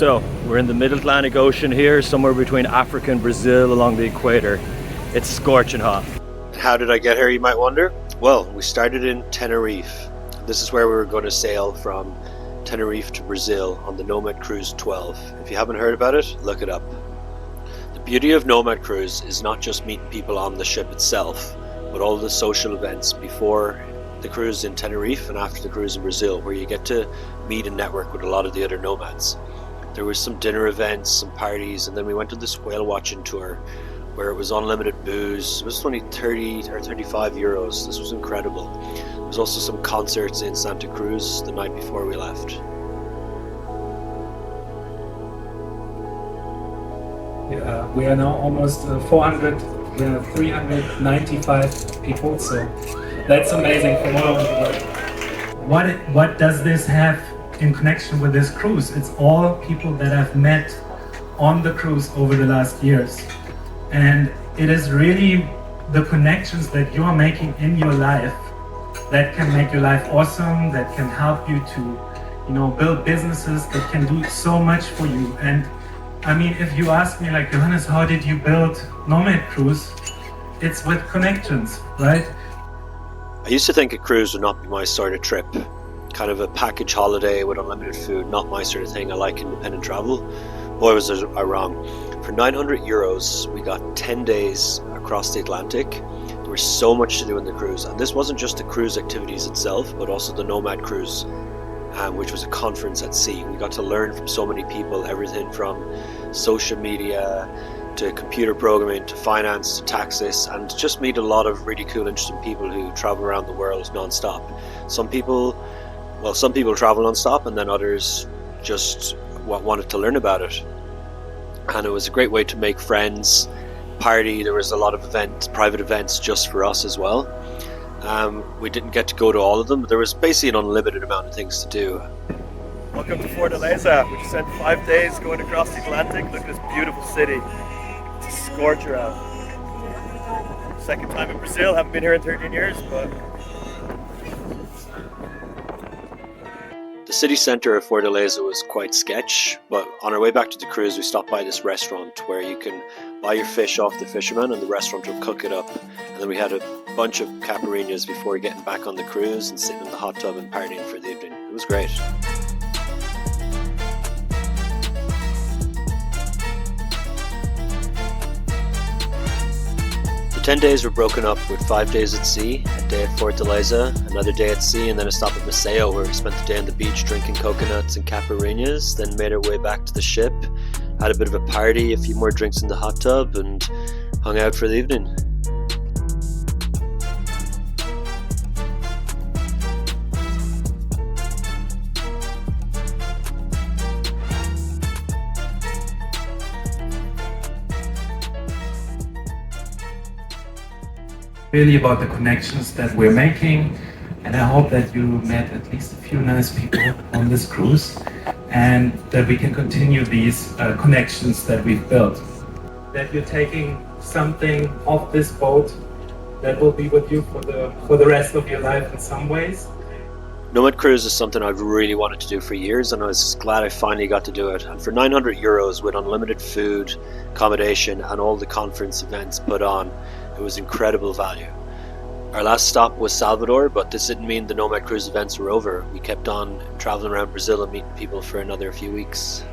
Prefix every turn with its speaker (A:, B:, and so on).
A: So we're in the mid-Atlantic Ocean here, somewhere between Africa and Brazil along the equator. It's scorching hot.
B: How did I get here, you might wonder? Well, we started in Tenerife. This is where we were going to sail from Tenerife to Brazil on the Nomad Cruise 12. If you haven't heard about it, look it up. The beauty of Nomad Cruise is not just meeting people on the ship itself, but all the social events before the cruise in Tenerife and after the cruise in Brazil, where you get to meet and network with a lot of the other nomads. There was some dinner events, some parties, and then we went on this whale watching tour where it was unlimited booze. It was only 30 or 35 euros. This was incredible. There was also some concerts in Santa Cruz the night before we left.
C: We are now almost 400, 395 people, so that's amazing from all over the world. What does this have in connection with this cruise? It's all people that I've met on the cruise over the last years. And it is really the connections that you are making in your life that can make your life awesome, that can help you to, build businesses that can do so much for you. And I mean, if you ask me, like, Johannes, how did you build Nomad Cruise? It's with connections, right?
B: I used to think a cruise would not be my sort of trip. Kind of a package holiday with unlimited food, not my sort of thing. I like independent travel. Boy, was I wrong. For 900 euros, we got 10 days across the Atlantic. There was so much to do in the cruise. And this wasn't just the cruise activities itself, but also the Nomad Cruise, which was a conference at sea. We got to learn from so many people, everything from social media to computer programming to finance to taxes, and just meet a lot of really cool, interesting people who travel around the world non-stop. Some people travel non-stop, and then others just wanted to learn about it. And it was a great way to make friends, party. There was a lot of private events just for us as well. We didn't get to go to all of them, but there was basically an unlimited amount of things to do.
A: Welcome to Fortaleza. We just spent 5 days going across the Atlantic. Look at this beautiful city. It's a scorcher out. Second time in Brazil. Haven't been here in 13 years, but
B: the city centre of Fortaleza was quite sketch, but on our way back to the cruise we stopped by this restaurant where you can buy your fish off the fisherman and the restaurant will cook it up. And then we had a bunch of caipirinhas before getting back on the cruise and sitting in the hot tub and partying for the evening. It was great. The 10 days were broken up with 5 days at sea, a day at Fortaleza, another day at sea, and then a stop at Maceió where we spent the day on the beach drinking coconuts and caipirinhas, then made our way back to the ship, had a bit of a party, a few more drinks in the hot tub, and hung out for the evening.
C: Really about the connections that we're making, and I hope that you met at least a few nice people on this cruise and that we can continue these connections that we've built. That you're taking something off this boat that will be with you for the rest of your life in some ways.
B: Nomad Cruise is something I've really wanted to do for years, and I was glad I finally got to do it. And for 900 euros with unlimited food, accommodation and all the conference events put on, it was incredible value. Our last stop was Salvador, but this didn't mean the Nomad Cruise events were over. We kept on traveling around Brazil and meeting people for another few weeks.